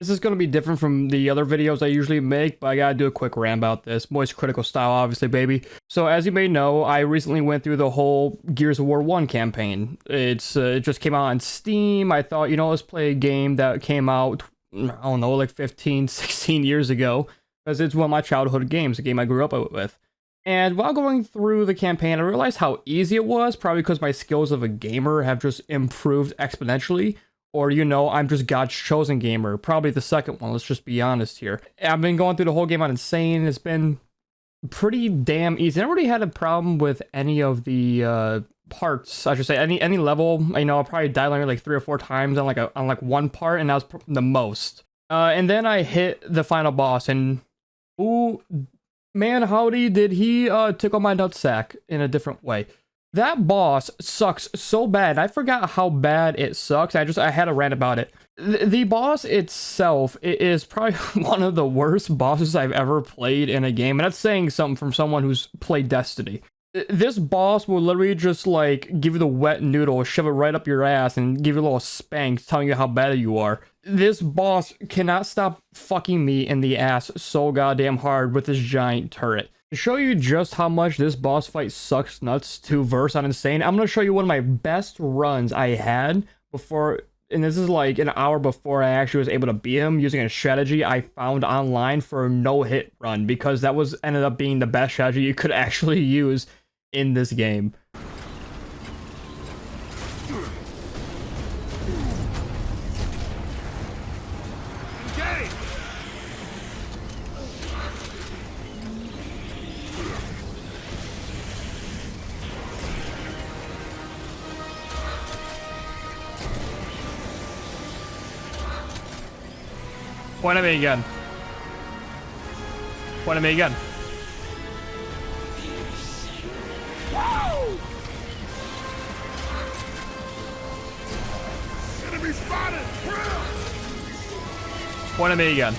This is going to be different from the other videos I usually make, but I gotta do a quick rant about this. Moist Critical style, obviously, baby. So, as you may know, I recently went through the whole Gears of War 1 campaign. It just came out on Steam. I thought, let's play a game that came out, I don't know, like 15, 16 years ago, because it's one of my childhood games, a game I grew up with. And while going through the campaign, I realized how easy it was, probably because my skills of a gamer have just improved exponentially. Or, I'm just God's chosen gamer. Probably the second one, let's just be honest here. I've been going through the whole game on Insane. It's been pretty damn easy. I never really had a problem with any of the parts, I should say. Any level, I probably died like 3 or 4 times on like one part, and that was the most. And then I hit the final boss, and ooh, man, howdy, did he tickle my nutsack in a different way. That boss sucks so bad. I forgot how bad it sucks. I had a rant about it. The boss itself is probably one of the worst bosses I've ever played in a game. And that's saying something from someone who's played Destiny. This boss will literally just like give you the wet noodle, shove it right up your ass, and give you a little spank telling you how bad you are. This boss cannot stop fucking me in the ass so goddamn hard with this giant turret. To show you just how much this boss fight sucks nuts to verse on Insane, I'm going to show you one of my best runs I had before, and this is like an hour before I actually was able to beat him using a strategy I found online for a no-hit run, because that ended up being the best strategy you could actually use in this game. Point at me again. Point at me again. Enemy spotted. Point at me again.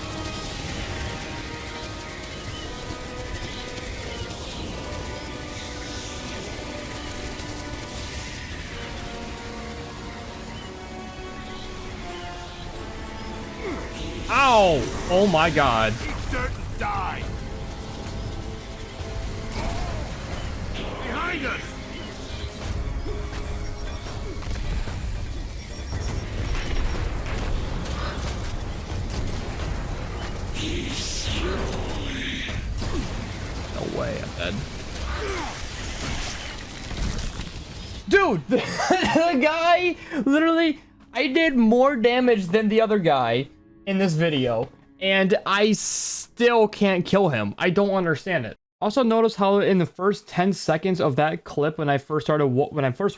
Ow! Oh my god. Die. Behind us. No way, I'm dead. Dude, the guy literally, I did more damage than the other guy in this video, and I still can't kill him. I don't understand it. Also, notice how in the first 10 seconds of that clip, when I first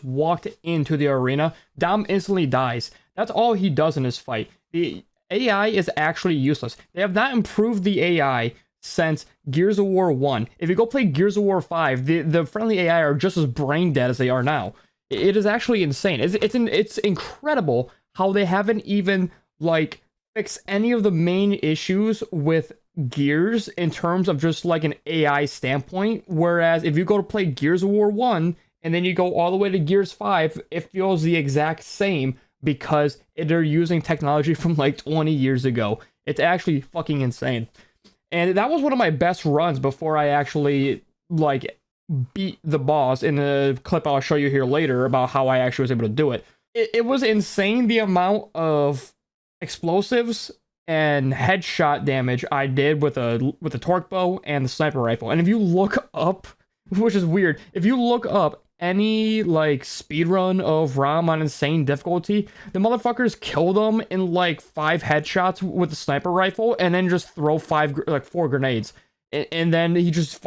walked into the arena, Dom instantly dies. That's all he does in this fight. The AI is actually useless. They have not improved the AI since Gears of War 1. If you go play Gears of War 5, the friendly AI are just as brain dead as they are now. It is actually insane. It's incredible how they haven't even like fix any of the main issues with Gears in terms of just like an AI standpoint. Whereas if you go to play Gears of War 1 and then you go all the way to Gears 5, it feels the exact same because they're using technology from like 20 years ago. It's actually fucking insane. And that was one of my best runs before I actually like beat the boss in a clip I'll show you here later about how I actually was able to do it. It was insane the amount of explosives and headshot damage I did with a torque bow and the sniper rifle. And if you look up, which is weird, if you look up any like speedrun of ROM on insane difficulty, the motherfuckers kill them in like 5 headshots with the sniper rifle and then just throw 4 grenades. And then he just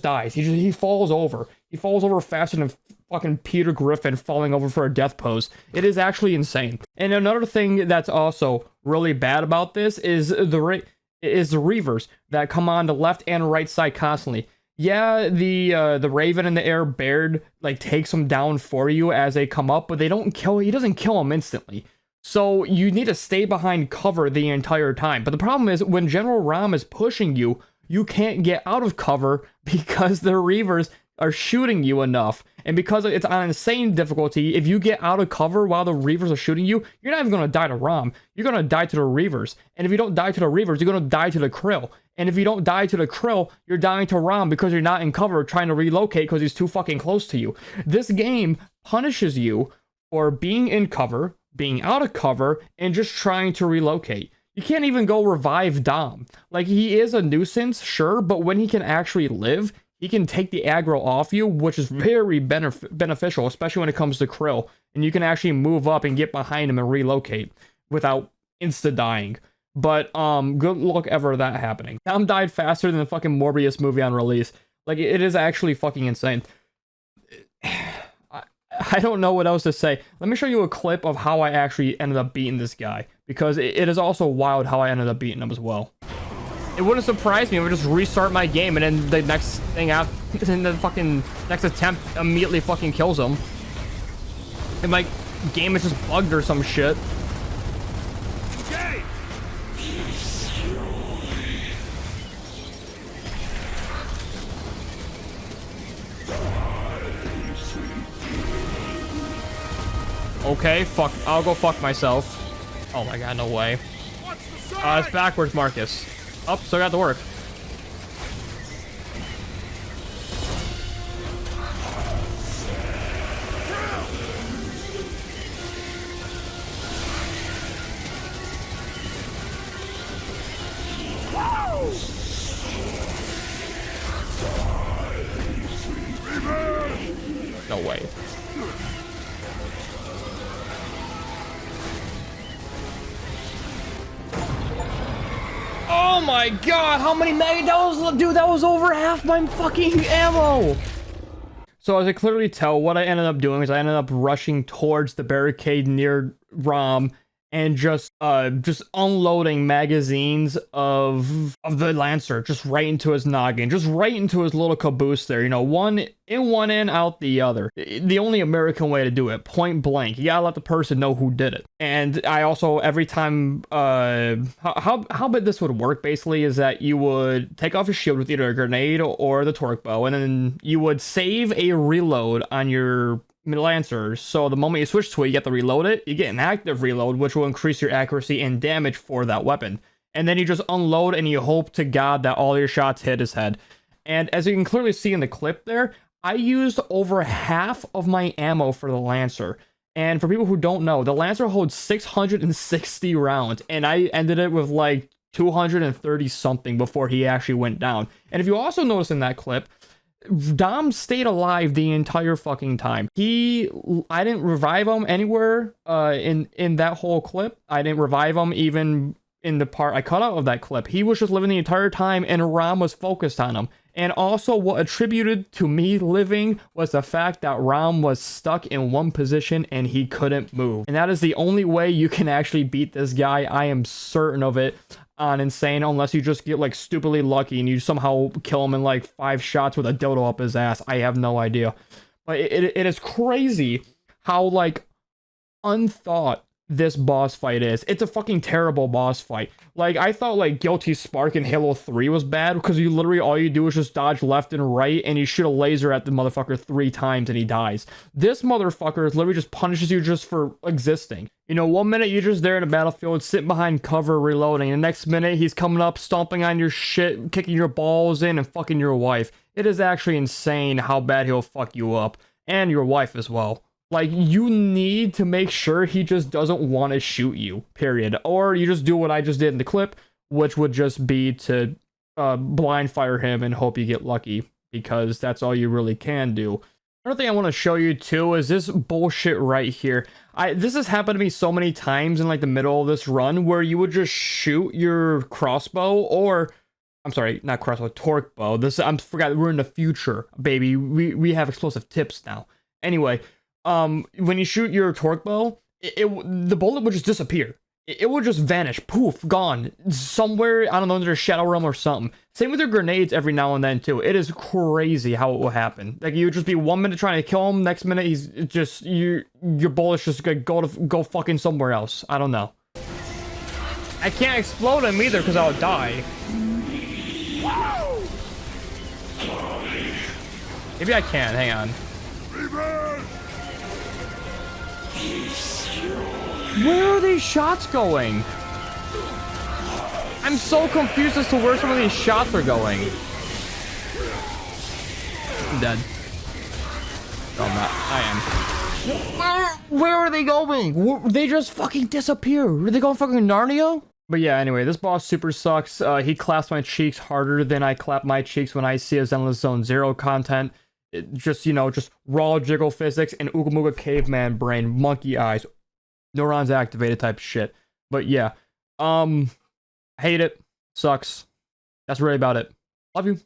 dies. He falls over. He falls over faster than fucking Peter Griffin falling over for a death pose. It is actually insane. And another thing that's also really bad about this is the reavers that come on the left and right side constantly. Yeah, the Raven and the Air Baird like takes them down for you as they come up, but he doesn't kill them instantly. So you need to stay behind cover the entire time. But the problem is when General Rom is pushing you, you can't get out of cover because the Reavers are shooting you enough, and because it's on insane difficulty, if you get out of cover while the Reavers are shooting you, you're not even going to die to Rom. You're going to die to the Reavers. And if you don't die to the Reavers, you're going to die to the Krill. And if you don't die to the Krill, you're dying to Rom because you're not in cover trying to relocate because he's too fucking close to you. This game punishes you for being in cover, being out of cover, and just trying to relocate. You can't even go revive Dom. Like, he is a nuisance, sure, but when he can actually live, he can take the aggro off you, which is very beneficial, especially when it comes to Krill. And you can actually move up and get behind him and relocate without insta-dying. But good luck ever that happening. Dom died faster than the fucking Morbius movie on release. Like, it is actually fucking insane. I don't know what else to say. Let me show you a clip of how I actually ended up beating this guy, because it is also wild how I ended up beating him as well. It wouldn't surprise me if I just restart my game and then the next thing out, in the fucking next attempt immediately fucking kills him. And my game is just bugged or some shit. Okay, fuck. I'll go fuck myself. Oh my god, no way. It's backwards, Marcus. Oh, still got to work. No way. Oh my god, how many mag? That was, dude, that was over half my fucking ammo. So as I clearly tell, what I ended up doing is I ended up rushing towards the barricade near Rom and just unloading magazines of the Lancer just right into his noggin, just right into his little caboose there. You know, one in one end, out the other. The only American way to do it, point blank. You gotta let the person know who did it. And I also, every time, how big this would work basically is that you would take off your shield with either a grenade or the torque bow, and then you would save a reload on your Lancer, so the moment you switch to it, you get to reload it. You get an active reload, which will increase your accuracy and damage for that weapon. And then you just unload and you hope to God that all your shots hit his head. And as you can clearly see in the clip there, I used over half of my ammo for the Lancer. And for people who don't know, the Lancer holds 660 rounds, and I ended it with like 230 something before he actually went down. And if you also notice in that clip, Dom stayed alive the entire fucking time. I didn't revive him anywhere in that whole clip. I didn't revive him even in the part I cut out of that clip. He was just living the entire time, and Rom was focused on him. And also what attributed to me living was the fact that Rom was stuck in one position and he couldn't move. And that is the only way you can actually beat this guy. I am certain of it. On insane, unless you just get like stupidly lucky and you somehow kill him in like 5 shots with a dildo up his ass. I have no idea, but it is crazy how like unthought this boss fight is. It's a fucking terrible boss fight. Like, I thought like Guilty Spark in Halo 3 was bad because you literally all you do is just dodge left and right and you shoot a laser at the motherfucker 3 times and he dies. This motherfucker literally just punishes you just for existing. You know, 1 minute you're just there in a battlefield, sitting behind cover, reloading. The next minute he's coming up, stomping on your shit, kicking your balls in, and fucking your wife. It is actually insane how bad he'll fuck you up. And your wife as well. Like, you need to make sure he just doesn't want to shoot you, period. Or you just do what I just did in the clip, which would just be to blind fire him and hope you get lucky. Because that's all you really can do. Another thing I want to show you too is this bullshit right here. This has happened to me so many times in like the middle of this run where you would just shoot your crossbow or, I'm sorry, not crossbow, torque bow. I forgot, we're in the future, baby. We have explosive tips now. Anyway, when you shoot your torque bow, the bullet would just disappear. It would just vanish, poof, gone. Somewhere, I don't know, under a shadow realm or something. Same with your grenades every now and then, too. It is crazy how it will happen. Like, you would just be 1 minute trying to kill him, next minute he's just, your bullet's just gonna go fucking somewhere else. I don't know. I can't explode him either, because I'll die. Maybe I can. Hang on. Where are these shots going? I'm so confused as to where some of these shots are going. I'm dead. No, I'm not. I am. Where are they going? They just fucking disappear. Are they going fucking Narnia? But yeah, anyway, this boss super sucks. He claps my cheeks harder than I clap my cheeks when I see his Endless Zone Zero content. It just, you know, just raw jiggle physics and Ooga Mooga caveman brain, monkey eyes, neurons activated type shit. But yeah, hate it. Sucks. That's really about it. Love you.